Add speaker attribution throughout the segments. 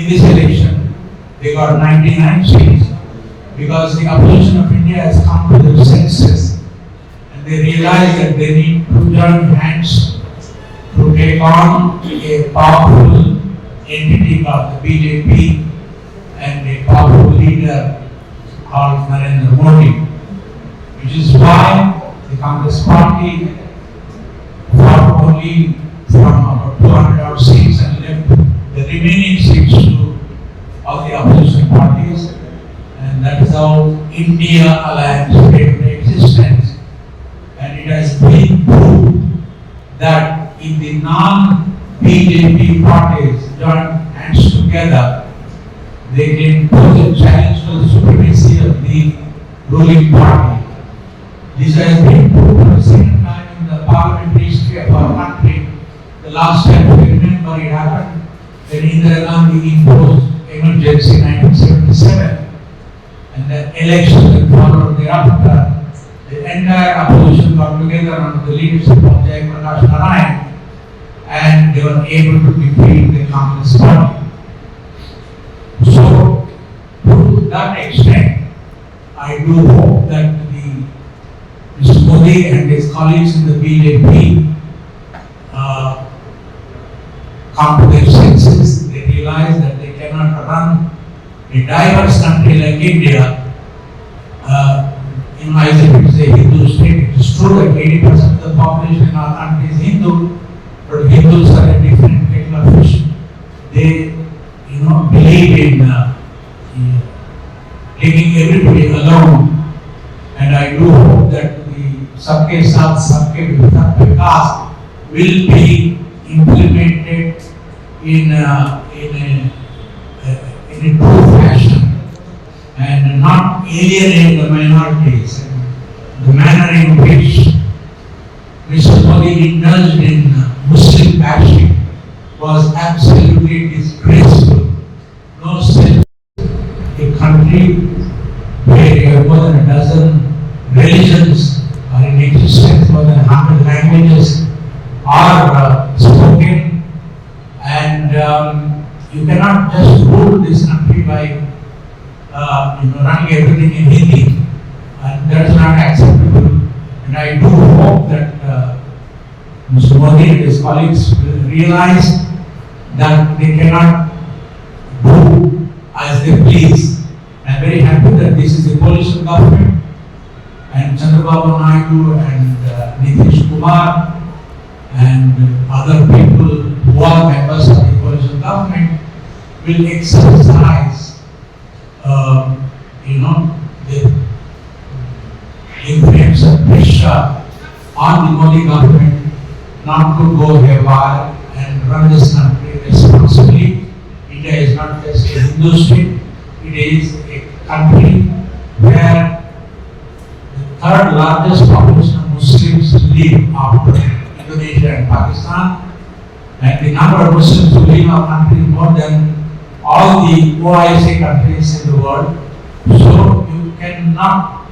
Speaker 1: in this election. They got 99 seats because the opposition of India has come to their senses and they realize that they need to join hands to take on a powerful entity called the BJP and a powerful leader called Narendra Modi, which is why the Congress party fought only from about 200 odd seats and left the remaining seats to all the opposition parties, and that is how India Alliance came into existence. And it has been proved that if the non-BJP parties join hands together, they can pose a challenge to the supremacy of the ruling party. This has been proved for the second time in the parliamentary history of our country. The last time, we remember, it happened when Indira Gandhi imposed emergency in 1977, and the elections that followed thereafter, the entire opposition got together under the leadership of Jayaprakash Narayan, and they were able to defeat the Congress party. So, to that extent, I do hope that Mr. Modi and his colleagues in the BJP come to their senses. They realize that they cannot run a diverse country like India. In my view, it is a Hindu state. It is true that 80% of the population in our country is Hindu, but Hindus are a different kettle of fish. They, believe in taking everybody alone, and I do hope that the Sabke Saath Sabke Vikas will be implemented in a true fashion and not alienate the minorities. And the manner in which Mr. Modi indulged in Muslim bashing was absolutely disgraceful. No sense. A country where you have more than a dozen religions are in existence, more than 100 languages are spoken, and you cannot just rule this country by running everything in Hindi, and that is not acceptable. And I do hope that Mr. Modi and his colleagues will realize that they cannot do as they please. I am very happy that this is a coalition government, and Chandrababu Naidu and Nitish Kumar and other people who are members of the coalition government will exercise the influence and pressure on the Modi government not to go haywire and run this country responsibly. India is not just a Hindu state, it is a country where the third largest population of Muslims live after Indonesia and Pakistan, and the number of Muslims who live in our country is more than all the OIC countries in the world. So you cannot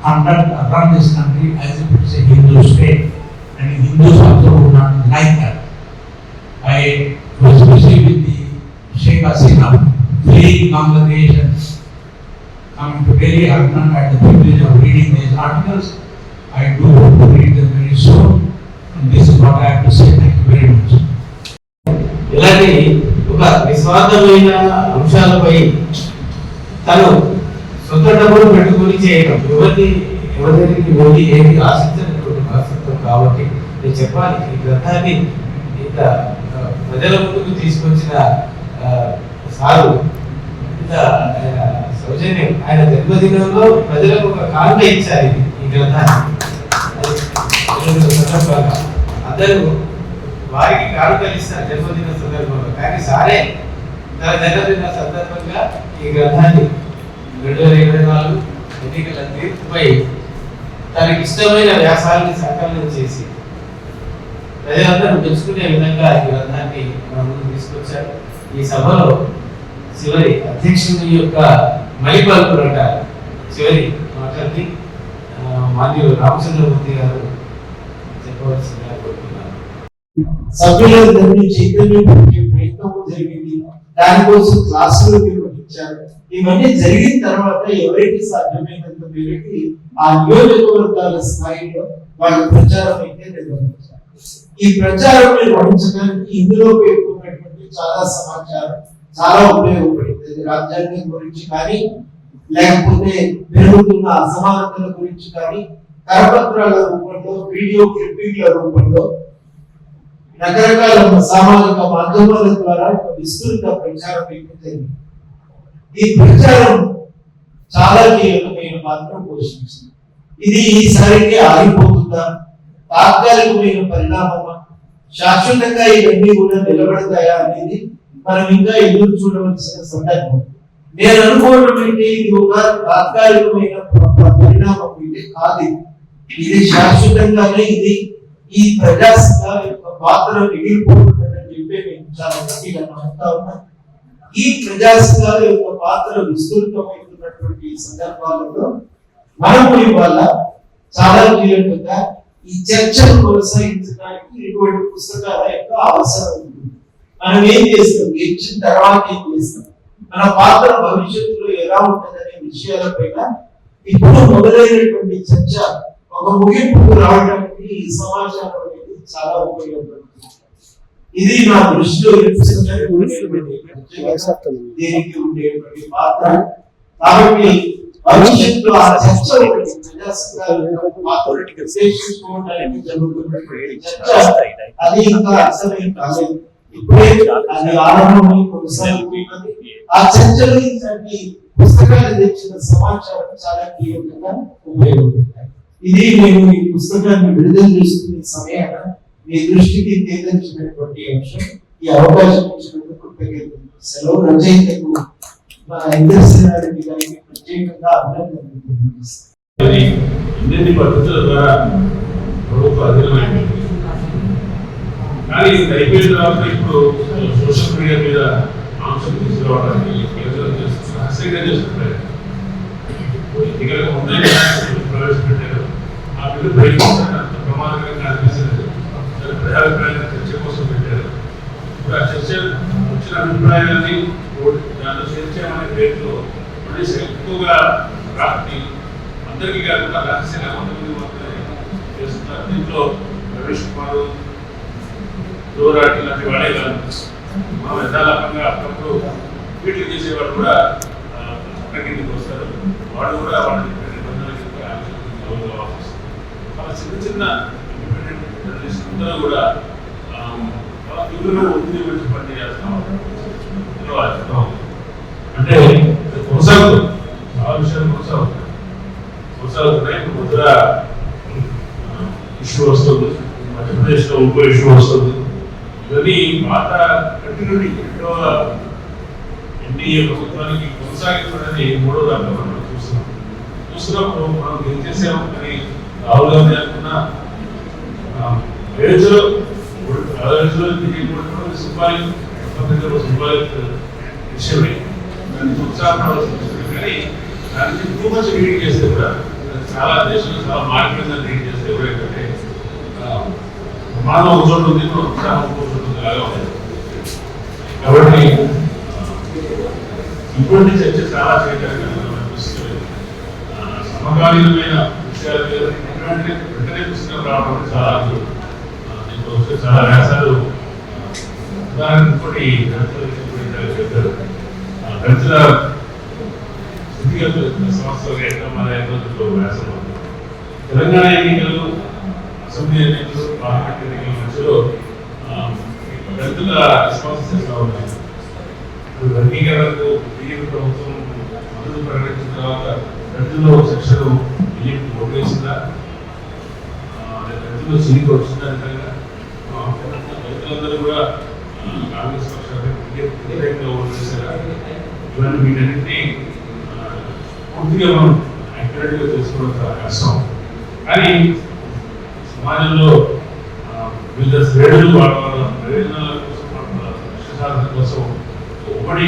Speaker 1: conduct or run this country as if it is a Hindu state, and Hindus also would not like that. I was busy with the Sheikh Hasina fleeing Bangladesh and coming to Delhi. I have not had the privilege of reading these articles. I do hope to read them very soon, and this is what I have to say. Thank you very much.
Speaker 2: ఇలాంటి ఒక నిస్వార్థమైన అంశాలపై తను సొంత డబ్బులు పెట్టుకుని చేయడం ఎవరికి వెళ్ళి ఏది ఆశించినటువంటి ఆసక్తం కాబట్టి నేను చెప్పాలి, ఈ గ్రంథాన్ని ఇంత ప్రజల ముందుకు తీసుకొచ్చిన సారు ఇంత సౌజన్యం, ఆయన జన్మదినంలో ప్రజలకు ఒక కానుక ఇచ్చారు ఈ గ్రంథాన్ని. సందర్భంగా అందరూ వారికి కానుకలు ఇస్తారు జన్మదిన సందర్భంగా, కానీ సారే తన జన్మదిన సందర్భంగా ఈ గ్రంథాన్ని 2024 ఎన్నికల తీర్పుపై తనకి ఇష్టమైన వ్యాసాలను సంకలనం చేసి ప్రజలందరూ మెచ్చుకునే విధంగా ఈ గ్రంథాన్ని మన ముందు తీసుకొచ్చారు. ఈ సభలో చివరి అధ్యక్షుని యొక్క మైపల్పులు అంటారు, చివరి మాటల్ని మాన్యులు రామచంద్రమూర్తి గారు చెప్పవలసిందిగా కోరుతున్నారు.
Speaker 3: సభ్యులందరినీ చైతన్యం ప్రయత్నం జరిగింది. దానికోసం క్లాసులు నిర్వహించారు. ఇవన్నీ జరిగిన తర్వాత ఎవరికి సాధ్యమైనంత మేరకి ఆ నియోజకవర్గాల స్థాయిలో వాళ్ళ ప్రచారం అయితే నిర్వహించారు. ఈ ప్రచారం నిర్వహించడానికి ఇందులో పేర్కొన్నటువంటి చాలా సమాచారం చాలా ఉపయోగపడింది. రాజ్యాంగం గురించి కానీ, లేకపోతే పెరుగుతున్న అసమానతల గురించి కానీ, కరపత్రాల రూపంలో, వీడియో క్లిప్పింగ్ల రూపంలో, రకరకాల సామాజిక మాధ్యమాల ద్వారా విస్తృత ప్రచారం జరిగింది. ఈ ప్రచారం చాలా కీలకమైన పాత్ర పోషించింది. ఇది ఈసారికి ఆగిపోతుందా, తాత్కాలికమైన పరిణామమా, శాశ్వతంగా ఇవన్నీ కూడా నిలబడతాయా అనేది మనం ఇంకా ఎదురు చూడవలసిన సందర్భం. నేను అనుకోవడం ఏంటి, ఇది ఒక తాత్కాలికమైన పరిణామం ఇది కాదు. ఇది శాశ్వతంగానే ఇది ఈ ప్రజాస్వామ్య యొక్క పాత్ర మిగిలిపోతుందని చెప్పి నేను చాలా గట్టిగా నమ్ముతా ఉన్నా. ఈ ప్రజాస్వామ్య యొక్క పాత్ర విస్తృతమవుతున్నటువంటి సందర్భాలలో మనము ఇవాళ చాలా కీలకంగా ఈ చర్చను కొనసాగించడానికి ఇటువంటి పుస్తకాల యొక్క అవసరం ఉంది. మనం ఏం చేస్తాం, గెలిచిన తర్వాత ఏం చేస్తాం, మన పాత్ర భవిష్యత్తులో ఎలా ఉంటుందనే విషయాలపైన ఇప్పుడు మొదలైనటువంటి చర్చ ఒక ముగింపుకు రావడానికి ఈ సమాచారం అనేది చాలా ఉపయోగపడుతుంది. ఇది నా దృష్టిలో దీనికి ఉండేటువంటి పాత్ర. కాబట్టి భవిష్యత్తులో ఆ చర్చ అది ఇంకా అసలు కాలేదు. ఇప్పుడే అది ఆరంభమై కొనసాగుతున్నది. ఆ చర్చలు పుస్తకాలు తెచ్చిన సమాచారం చాలా కీలకంగా ఉపయోగపడతాయి. ఇది నేను ఈ పుస్తకాన్ని విడుదల చేస్తున్న సమయాన మీ దృష్టికి తేలించినటువంటి అంశం. ఈ అవకాశం ఇచ్చినందుకు సెలవు రచయితకు మా ఇంద్రసేనారెడ్డి గారికి ప్రత్యేకంగా అభినందనలు తెలియజేస్తాను.
Speaker 4: ఇన్ని పద్ధతుల ద్వారా ప్రభుత్వ అధీనమైంది. కానీ ఇది అయిపోయిన తర్వాత ఇప్పుడు సోషల్ మీడియా మీద ఆంక్షలు తీసుకురావడానికి రహస్యంగా చేస్తున్నారు. ఎన్నికలకు ముందే ప్రవేశపెట్టారు. ఆ బిల్లు బయట అంత ప్రమాదకరంగా అనిపిస్తుంది. ప్రజాభిప్రాయాన్ని చర్చ కోసం పెట్టారు. ఇప్పుడు ఆ చర్చ వచ్చిన అభిప్రాయాన్ని దాంట్లో చేర్చామనే పేరుతో మళ్ళీ ఎక్కువగా రాత్రి అందరికీ కాకుండా రహస్యంగా కొంతమంది మాత్రమే చేస్తున్నారు. దీంట్లో రమేష్ కుమార్, దూరాటి లాంటి వాడే కాదు, మనం యథాలాపంగా అప్పుడప్పుడు ట్వీట్లు చేసేవాడు కూడా కిందకి వస్తారు. వాడు కూడా వాళ్ళని వాళ్ళ చిన్న చిన్న ఇండిపెండెంట్ జర్నలిస్ట్ అందరూ కూడా ఒత్తిడి పెట్టి పనిచేస్తాం. అంటే కొనసాగుతుంది, చాలా విషయాలు కొనసాగుతున్నాయి. ముద్ర ఇష్యూ వస్తుంది, మధ్యప్రదేశ్లో ఇంకో ఇష్యూ వస్తుంది. ఇవన్నీ పాత కంటిన్యూటీ రెండవ ఎన్డీఏ ప్రభుత్వానికి కొనసాగించడానికి మూడో దాంట్లో మనం చూస్తున్నప్పుడు మనం గెలిచేసాం అని రాహుల్ గాంధీ అనుకున్న ఏజ్లో సింబాలిక్ విషయమే, దాన్ని ఉత్సాహపడాల్సిన విషయం. కానీ దానికి టూ మచ్ రీడింగ్ చేస్తే కూడా చాలా దేశంలో చాలా మారిపోయిందని రీడ్ చేస్తే కూడా ఏంటంటే మానవ చోటు ఉంది, ఉత్సాహం చోటు లాగా ఉంది. కాబట్టి ఇటువంటి చర్చ చాలా చేయగలిగిస్తుంది. సమకాలీనమైన విషయాల మీద వెంటనే పుస్తకం రావడం చాలా చాలా వ్యాసాలు. ఉదాహరణ ఇంకోటి చెప్పారు, దళితుల స్థితిగతులు సంవత్సరాలు ఎక్కడ మన 5 రోజుల్లో వ్యాసం. తెలంగాణ ఎన్నికలు, అసెంబ్లీ ఎన్నికలు, పార్లమెంట్ ఎన్నికల మధ్యలో దళితుల రెస్పాన్స్ చేస్తూ ఉన్నాయి. వర్గీకరణకు బీజేపీ ప్రభుత్వం మద్దతు ప్రకటించిన తర్వాత దళితుల్లో సెక్షన్ బీజేపీ ఓటు వేసిందా, దళితుల్లో సీటు వచ్చిందా? దళితులందరూ కూడా కాంగ్రెస్ పక్షానికి వ్యతిరేకంగా ఓటు వేశారా? ఇవన్నీ వీటన్నింటినీ పూర్తిగా మనం యాక్యురేట్గా తెలుసుకోవడం చాలా కష్టం. కానీ సమాజంలో వివిధ శ్రేణులు వాళ్ళ ప్రయోజనాల కోసం, వాళ్ళ లక్ష్య కోసం ఒకటి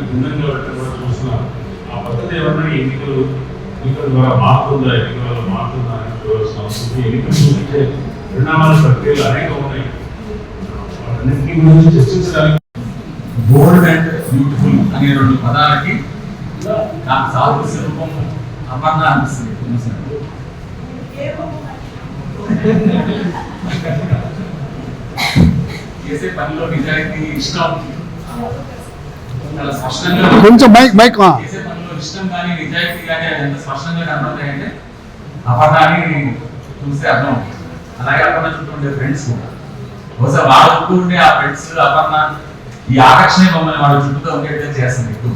Speaker 4: భిన్నంగా పెట్టడం కూడా చూస్తున్నాం. ఆ పద్ధతి ఏమన్నా ఎన్నికల ద్వారా మారుతుందా, ఎన్నికల వల్ల మారుతుందా అని చూడాల్సిన అవసరం. ఎన్నికలు చూపించే పరిణామాల ప్రక్రియలు అనేక ఉన్నాయి. వాటన్నింటి గురించి చర్చించడానికి
Speaker 5: బోల్డ్ అండ్ బ్యూటిఫుల్ అనే రెండు పదాలకి నాకు సాదృశ్య రూపం అపర్ణ అనిపిస్తుంది. చేసే పనిలో నిజాయితీ, ఇష్టం చాలా స్పష్టంగా
Speaker 6: కొంచెం మైక్
Speaker 5: చేసే పనిలో ఇష్టం కానీ నిజాయితీ కానీ ఎంత స్పష్టంగా కనబడతాయంటే అపర్ణాన్ని చూస్తే అర్థం. అలాగే అపర్ణ చుట్టూ ఉండే ఫ్రెండ్స్ కూడా బహుశా వాళ్ళ చుట్టూ ఉండే ఆ ఫ్రెండ్స్ అపర్ణ ఈ ఆకర్షణ మమ్మల్ని వాళ్ళ చుట్టూతో ఉండేట్టుగా చేస్తుంది ఎక్కువ.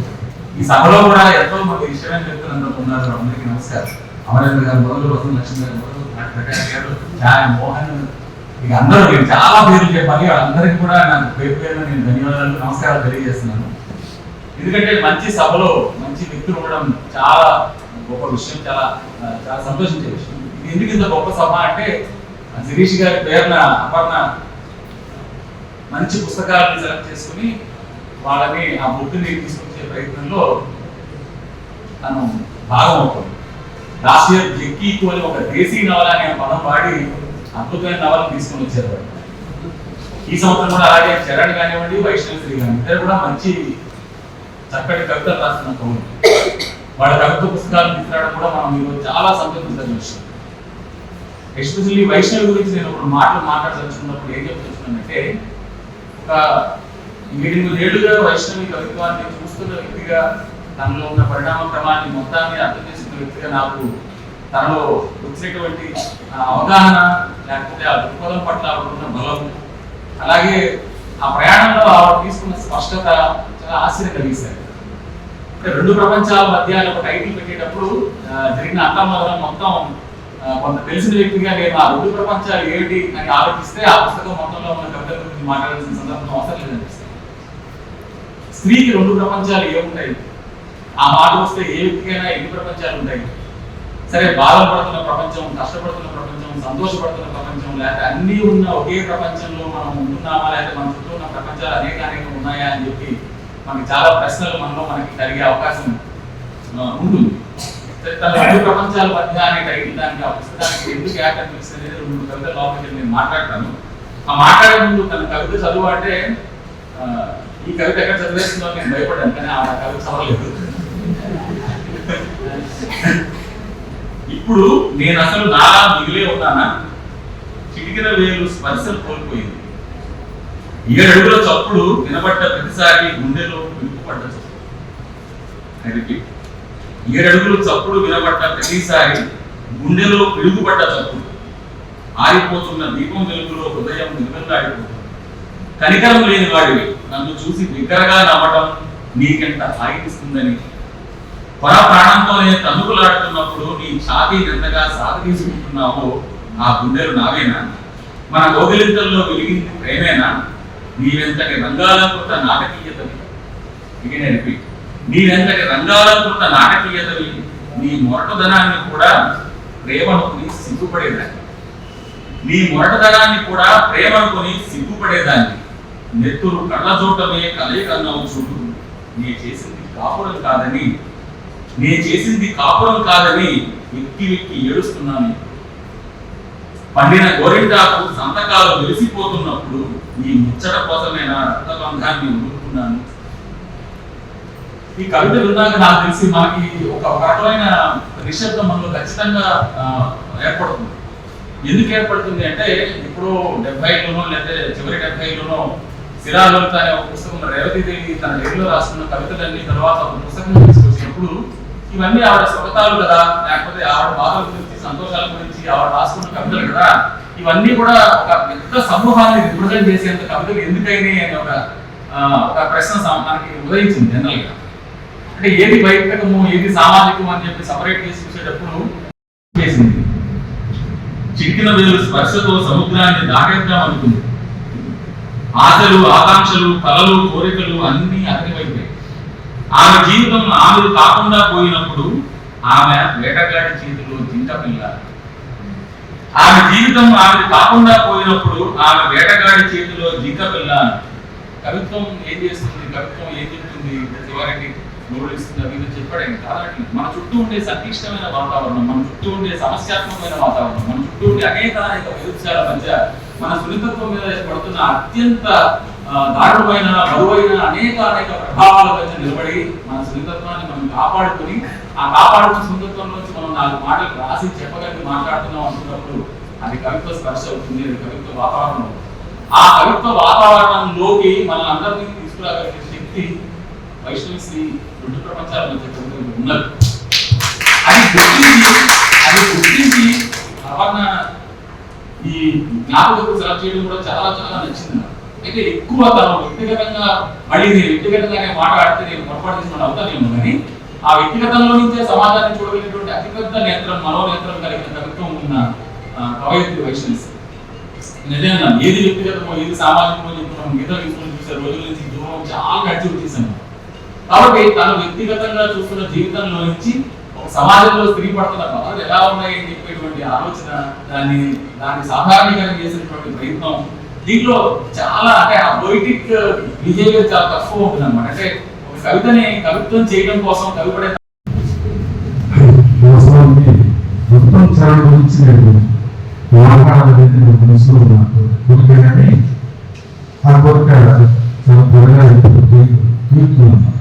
Speaker 5: ఈ సభలో కూడా ఎంతో మంది ఇష్టమైన వ్యక్తులు అందరూ ఉన్నారు. అందరికీ నమస్కారం. అమరేంద్ర గారు మొదలు, వసంత లక్ష్మి గారు మొదలు, ప్రకాష్ గారు, ఛాయ్ మోహన్, ఇక అందరూ నేను చాలా పేర్లు చెప్పాలి. వాళ్ళందరికీ కూడా నాకు పేరు పేరున నేను ధన్యవాదాలు, నమస్కారాలు తెలియజేస్తున్నాను. ఎందుకంటే మంచి సభలో మంచి వ్యక్తులు ఉండడం చాలా గొప్ప విషయం, చాలా చాలా సంతోషించే విషయం. ఇది ఎందుకు ఇంత గొప్ప సభ అంటే శిరీష్ గారి పేరున అపర్ణ మంచి పుస్తకాలను సెలెక్ట్ చేసుకుని వాళ్ళని ఆ బుక్ని తీసుకొచ్చే ప్రయత్నంలో తను భాగం అవుతుంది. లాస్ట్ ఇయర్ జగ్గికు అని ఒక దేశీ నవల అనే పదం వాడి అద్భుతమైన నవలను తీసుకొని వచ్చారు. ఈ సంవత్సరం కూడా అలాగే చరణ్ కానివ్వండి, వైష్ణవి కానీ ఇద్దరు కూడా మంచి చక్కటి కవితలు రాస్తున్న కవులు. వాళ్ళ కవిత్వ పుస్తకాలు తీసుకురావడం కూడా మనం ఈరోజు చాలా సంతోషించాల్సిన విషయం. ఎస్పెషల్లీ వైష్ణవి గురించి నేను ఒక మాట్లాడదలుచుకున్నప్పుడు ఏం చెప్తున్నానంటే, ఒక 8 ఏళ్లుగా వైష్ణవి కవిత్వాన్ని చూస్తున్న వ్యక్తిగా, తనలో ఉన్న పరిణామ క్రమాన్ని మొత్తాన్ని అర్థం చేసుకున్న వ్యక్తిగా నాకు తనలో వచ్చినటువంటి అవగాహన, లేకపోతే ఆ దృక్పథం పట్ల ఆవిడకున్న బలం, అలాగే ఆ ప్రయాణంలో ఆవిడ తీసుకున్న స్పష్టత చాలా ఆశ్చర్యం కలిగిస్తాయి. అంటే 2 ప్రపంచాల మధ్య ఒక టైటిల్ పెట్టేటప్పుడు జరిగిన అంతర్మదనం మొత్తం కొంత తెలిసిన వ్యక్తిగా నేను ఆ 2 ప్రపంచాలు ఏమిటి అని ఆలోచిస్తే ఆ పుస్తకం మొత్తంలో ఉన్న కవితల గురించి మాట్లాడాల్సిన సందర్భం అవసరం లేదనిపిస్తుంది. స్త్రీకి 2 ప్రపంచాలు ఏముంటాయి? ఆ మాట వస్తే ఏ వ్యక్తికైనా ఎన్ని ప్రపంచాలు ఉంటాయి? సరే, బాధపడుతున్న ప్రపంచం, కష్టపడుతున్న ప్రపంచం, సంతోషపడుతున్న ప్రపంచం, లేకపోతే అన్నీ ఉన్న ఒకే ప్రపంచంలో మనం ఉంటున్నామా, లేకపోతే మన చుట్టూ ఉన్న ప్రపంచాలు అనేక ఉన్నాయా అని చెప్పి మనకి చాలా ప్రశ్నలు మనకి కలిగే అవకాశం ఉంటుంది. తన 2 ప్రపంచాల మధ్య అనే టైటిల్ దానికి ఆ పుస్తకానికి ఎందుకు యాక్ట్ అనిపిస్తుంది అనేది 2 కవితల లోపలికి నేను మాట్లాడతాను. ఆ మాట్లాడే ముందు తన కవిత చదువు అంటే ఈ కవిత ఎక్కడ చదివేస్తుందో నేను భయపడ్డాను, కానీ ఆ కవిత చదవలేదు. ఇప్పుడు నేను అసలు నాలా మిగిలే ఉన్నానా, చిటికిన వేలు స్పర్శలు కోల్పోయింది, 7 అడుగుల చప్పుడు వినబడ్డ ప్రతిసారి గుండెలో విరుపుపడ్డ చప్పుడు. 7 అడుగుల చప్పుడు వినబడ్డ ప్రతిసారి గుండెలో పిడుగుపడ్డ చప్పుడు. ఆరిపోతున్న దీపం వెలుగులో హృదయం నిలబెల్లాడిపోతుంది. కనికరం లేని వాడివి నన్ను చూసి బిగ్గరగా నవ్వటం నీకెంత హాయిస్తుందని, పర ప్రాణంతోనే తన్నుకులాడుతున్నప్పుడు నీ ఛాతీ ఎంతగా సాగదీసుకుంటున్నావో ఆ గుండెలు నావేనా, మన గోగిలింతల్లో వెలిగింది ప్రేమేనా, నీవెంతటి రంగాలంకృత నాటకీయతవి, నీవెంతటి రంగాలంకృత నాటకీయతవి, నీ మొరటుదనాన్ని కూడా ప్రేమనుకుని సిగ్గుపడేదాన్ని, నీ మొరటుదనాన్ని కూడా ప్రేమనుకుని సిగ్గుపడేదాన్ని, నెత్తురు కళ్ళజోటమే కలయికన్నావు చూడు, నే చేసింది కాపురం కాదని వెక్కి వెక్కి ఏడుస్తున్నాను. పండిన గోరింటాకు సంతకాలు వెలిసిపోతున్నప్పుడు ఈ ముచ్చట కోసమైన రక్తబంధాన్ని వదులుకున్నాను. ఈ కవిత విన్నాక నాకు తెలిసి మనకి ఒక రకమైన నిశ్శబ్దం మనలో ఖచ్చితంగా ఏర్పడుతుంది. ఎందుకు ఏర్పడుతుంది అంటే, ఇప్పుడు 70లోనో లేదా చివరి 70లోనో శిరాలలిత అనే ఒక పుస్తకం రేవతీదేవి తన డైరీలో రాసుకున్న కవితలన్నీ తర్వాత ఒక పుస్తకం తీసుకొచ్చినప్పుడు ఇవన్నీ ఆవిడ స్వగతాలు కదా, లేకపోతే ఆవిడ బాధల గురించి, సంతోషాల గురించి ఆవిడ రాసుకున్న కవితలు కదా, ఇవన్నీ కూడా ఒక పెద్ద సమూహాన్ని రిప్రజెంట్ చేసేంత కవితలు ఎందుకైనాయి అనే ఒక ప్రశ్న మనకి ఉదయించింది జనరల్ గా. అంటే ఏది వైయక్తికము, ఏది సామాజికము అని చెప్పి సపరేట్ చేసి చూసేటప్పుడు చేసింది. చిక్కిన వేలు స్పర్శతో సముద్రాన్ని దాటేద్దాం అనుకుంది. ఆశలు, ఆకాంక్షలు, కలలు, కోరికలు అన్ని అతనివైపోయాయి. ఆమె జీవితం ఆమెది కాకుండా పోయినప్పుడు ఆమె వేటగాడి చేతిలో జింక పిల్ల. ఆమె జీవితం ఆమెది కాకుండా పోయినప్పుడు ఆమె వేటగాడి చేతిలో జింక పిల్ల. కవిత్వం ఏం చేస్తుంది, కవిత్వం ఏం చెప్తుంది, చివరికి గౌరవిస్తుంది అవి చెప్పాడు కాదండి. మన చుట్టూ ఉండే సంక్లిష్టమైన వాతావరణం, మన చుట్టూ ఉండే సమస్యాత్మకమైన వాతావరణం, మన చుట్టూ ఉండే అనేక వైరుధ్యాల మధ్య మన సున్నితత్వం మీద పడుతున్న అత్యంత దారుణమైన బరువైన అనేక ప్రభావాల మధ్య నిలబడి మన సున్నితత్వాన్ని మనం కాపాడుకుని ఆ కాపాడుకున్న సున్నితత్వం నుంచి మనం 4 మాటలు రాసి చెప్పగలిగి మాట్లాడుతున్నాం అనుకున్నప్పుడు అది కవిత్వ స్పర్శ అవుతుంది, అది కవిత్వ వాతావరణం. ఆ కవిత్వ వాతావరణంలోకి మన అందరినీ తీసుకురాగలిగే శక్తి వైష్ణవి రెండు ప్రపంచాల మధ్య కవితలు ఉన్నది. అది గుర్తించి అవన్న ఈ జ్ఞాపకం సెలెక్ట్ చేయడం కూడా చాలా చాలా నచ్చింది. అయితే ఎక్కువ తను వ్యక్తిగతంగా మళ్ళీ నేను వ్యక్తిగతంగానే మాట్లాడితే నేను పొరపాటు చేసుకుని అవుతానేమో కానీ ఆ వ్యక్తిగతంలో నుంచే సమాజాన్ని చూడగలిగినటువంటి అతిపెద్ద నేత్రం మనోనేత్రం కలిగిన కవిత్వం ఉన్న కవయిత్రి వైష్ణవి. నిజంగా ఏది వ్యక్తిగతమో ఏది సామాజికమో మనం గీత తీసుకొని చూసే రోజుల నుంచి దూరం చాలా అచీవ్ చేశాను. కాబట్టి తను వ్యక్తిగతంగా చూస్తున్న జీవితంలో నుంచి ఒక సమాజంలో స్త్రీ పడుతున్న బాధలు ఎలా ఉన్నాయని చెప్పేటువంటి ఆలోచన, దాన్ని సాధారణీకరణ చేసినటువంటి ప్రయత్నం, దీంట్లో చాలా అంటే ఆ పొయిటిక్ బిహేవియర్ చాలా తక్కువ ఉంటుంది అనమాట. అంటే ఒక కవితని కవిత్వం చేయడం కోసం కవిపడే
Speaker 6: మొత్తం చరణ గురించి నేను మాట్లాడాలనేది మనసులో నాకు కోరిక, కానీ ఆ కోరిక చాలా త్వరగా తీరుతున్నాను.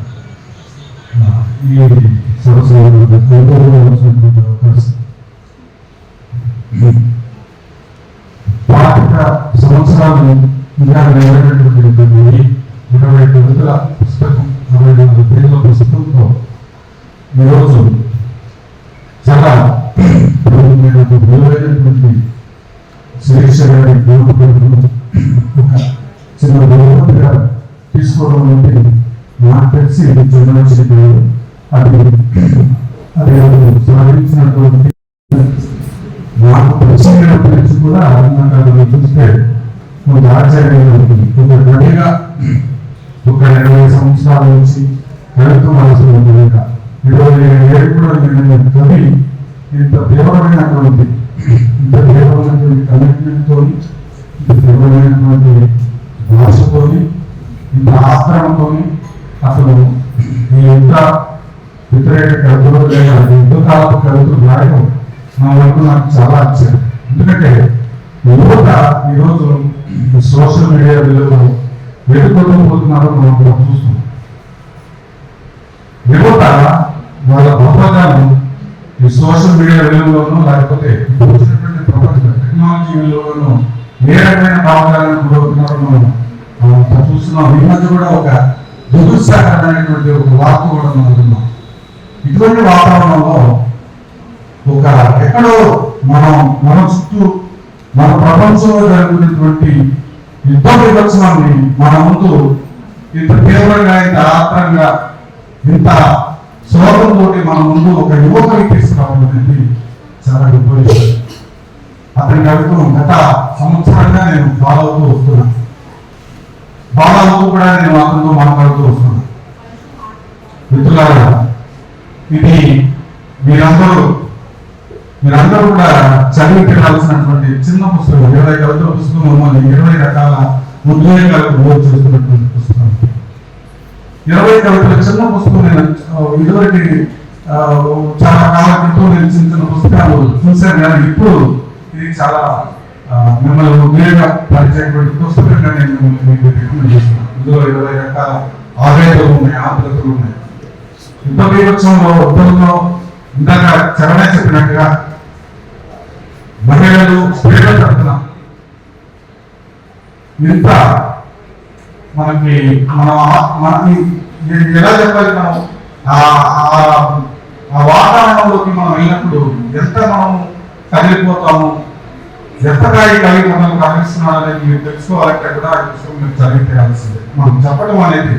Speaker 6: ఈ సంవత్సరం అవకాశం 25 సంవత్సరాలు ఇంకా నెరవేరినటువంటి 20 కవితల పుస్తకం, 64 పేజీల పుస్తకంతో ఈరోజు చాలా విలువైనటువంటి శిరీష గారి ఒక చిన్న బహుమతిగా తీసుకోవడం అనేది నాకు తెలిసి జన్మనిచ్చింది. అది సాధించినటువంటి నాకు పరిచయమైనప్పటి నుంచి కూడా నాకు చూస్తే కొంత ఆశ్చర్యంగా ఉంటుంది. కొంత గడిగా ఒక 20 సంవత్సరాల నుంచి కవిత్వం అవసరం ఉంటుంది. 27 కూడా కవి ఇంత తీవ్రమైనటువంటి కమిట్మెంట్తో, ఇంత తీవ్రమైనటువంటి భాషతో, ఇంత ఆస్త్రంతో అసలు ఈ ఎంత వ్యతిరేక కవితలు లేదా యుద్ధ కాలపు కవితలు రాయడం నా వరకు నాకు చాలా ఆశ్చర్యం. ఎందుకంటే యువత ఈరోజు సోషల్ మీడియా విలువలో వెతుకుంటూ పోతున్నారో మనం చూస్తున్నాం. యువత వాళ్ళ గొప్పతనం ఈ సోషల్ మీడియా విలువలోనూ లేకపోతే ఇప్పుడు వచ్చినటువంటి ప్రపంచ టెక్నాలజీ విలువలోనూ ఏ రకమైన భావజాలను గురవుతున్నారో మనం చూస్తున్నాం. ఈ మధ్య కూడా ఒక దురుత్సాహమైనటువంటి ఒక వార్త కూడా మనం విన్నాం. ఇటువంటి వాతావరణంలో ఒక ఎక్కడో మన చుట్టూ మన ప్రపంచంలో జరుగుతున్నటువంటి యుద్ధ వివక్షణాన్ని మన ముందు ఇంత తీవ్రంగా, ఇంత ఆత్రంగా, ఇంత శోకంతో మన ముందు ఒక యువకుని తీసుకురావడం అనేది చాలా గొప్ప విషయం. అతని కవిత్వం గత సంవత్సరంగా నేను ఫాలో అవుతూ వస్తున్నాను. ఫాలో అవుతూ కూడా నేను అతనితో మాట్లాడుతూ వస్తున్నాను. మిత్రులారా, ఇది మీరందరూ కూడా చదివి పెట్టాల్సినటువంటి చిన్న పుస్తకం. 20 కవితల పుస్తకం, 20 రకాల ఉద్వేగాలకు రోజు చేస్తున్నటువంటి పుస్తకం. 20 కవితల చిన్న పుస్తకం. నేను ఇదివరకు చాలా కాలం క్రితం నేను చిన్న పుస్తకాలు చూశాను, కానీ ఇప్పుడు ఇది చాలా మిమ్మల్ని ఉద్వేగ పరిచేటువంటి పుస్తకంగా నేను మీకు రికమెండ్ చేస్తున్నాను. ఇందులో 20 రకాల ఆవేదనలు ఉన్నాయి, ఆందోళనలు ఉన్నాయి. యుద్ధ బీభత్సంలో ఉద్యోగంలో ఇందాక చరణే చెప్పినట్టుగా మహిళలు స్త్రీల తరఫున ఇంత మనకి ఎలా చెప్పాలి, మనం ఆ వాతావరణంలోకి మనం వెళ్ళినప్పుడు ఎంత మనం కదిలిపోతాము, ఎంతగా ఈ కలిగి మనల్ని కనిపిస్తున్నాడు అనేది మీరు తెలుసుకోవాలంటే కూడా ఈ పుస్తకం మీరు చదివి తీరాల్సిందే. మనం చెప్పడం అనేది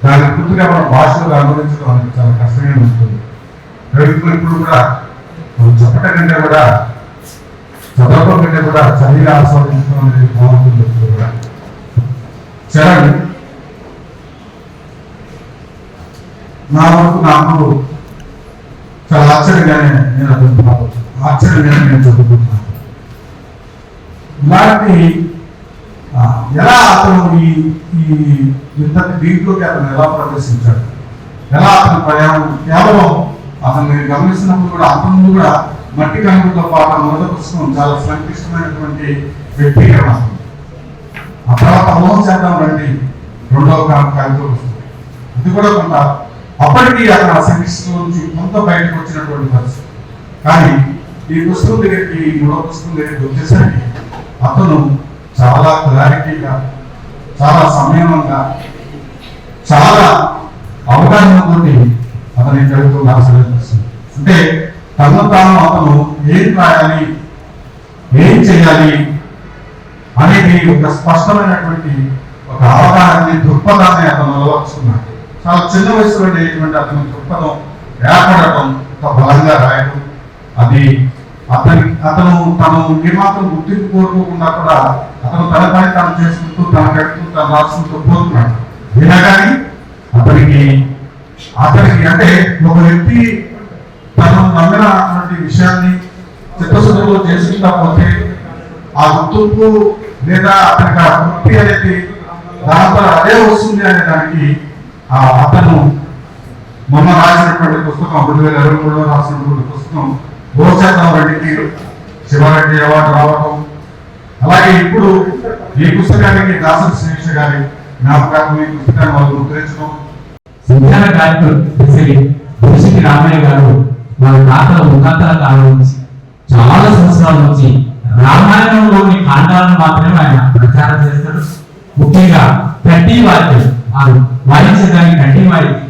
Speaker 6: దాన్ని పూర్తిగా మన భాషలో అనుభవించడం అనేది చాలా కష్టంగా ఉంటుంది. కవిత్వం ఇప్పుడు కూడా మనం చెప్పటం కంటే కూడా, చదవడం కంటే కూడా చదివి ఆస్వాదించడం అనేది బాగుంటుంది. కూడా చరణ్ నా వరకు నాకు చాలా ఆశ్చర్యంగానే నేను చదువుకుంటున్నాను. ఇలాంటి ఎలా అతను ఈ యుద్ధాన్ని దీంట్లోకి అతను ఎలా ప్రదర్శించాడు, ఎలా అతని ప్రయాణం కేవలం అతన్ని గమనిస్తున్నప్పుడు కూడా అంతకుముందు కూడా మట్టి కనుకతో పాటు మొదటి పుస్తకం చాలా సంక్లిష్టమైనటువంటి వ్యక్తీకరణ. ఆ తర్వాత హోం చేద్దాం రండి రెండవ కాగితం వస్తుంది. అది కూడా కొంత అప్పటికి అక్కడ సెమిస్టర్ నుంచి కొంత బయటకు వచ్చినటువంటి పరిస్థితి. కానీ ఈ పుస్తకం దగ్గరికి, ఈ మూడవ పుస్తకం దగ్గరికి వచ్చేసరికి అతను చాలా క్లారిటీగా, చాలా సంయమనంగా, చాలా అవగాహనతో అతని కవిత్వం రాసలేదు. అంటే తను తాను అతను ఏం రాయాలి, ఏం చేయాలి అనేది ఒక స్పష్టమైనటువంటి ఒక అవగాహన, దృక్పథాన్ని అతను అలవర్చుకున్నాడు. చాలా చిన్న వయసులో అతని దృక్పథం ఏర్పడటం, ఒక బలంగా రాయడం, అది అతను తను ఏమాత్రం గుర్తింపు కోరుకోకుండా కూడా అతను తన పని తాను చేసుకుంటూ, తన కడుతూ, తను రాసుకుంటూ పోతున్నాడు. అయినా కానీ అతనికి అంటే ఒక వ్యక్తి తను నమ్మినటువంటి విషయాన్ని చిత్తశుద్ధిలో చేసుకుంటా పోతే ఆ గుర్తింపు లేదా అతనికి ఆ వృత్తి అనేది దాంతో అదే వస్తుంది అనే దానికి అతను మొన్న రాసినటువంటి పుస్తకం 2023లో రాసినటువంటి పుస్తకం గోచరం రెడ్డికి శివారెడ్డి అవార్డు రావటం, అలాగే ఇప్పుడు ఈ పుస్తకానికి దాసరి శ్రీష గారి జ్ఞాపకాలు ఈ పుస్తకాన్ని వాళ్ళు గుర్తించడం.
Speaker 7: సంచార గాయకుడు రామయ్య గారు వారి తాతల ముఖాతల కాలం నుంచి చాలా సంవత్సరాల నుంచి రామాయణంలోని కాండాలను మాత్రమే ఆయన ప్రచారం చేస్తారు. ముఖ్యంగా కడ్డీ వాద్యం, వారు వాయించడానికి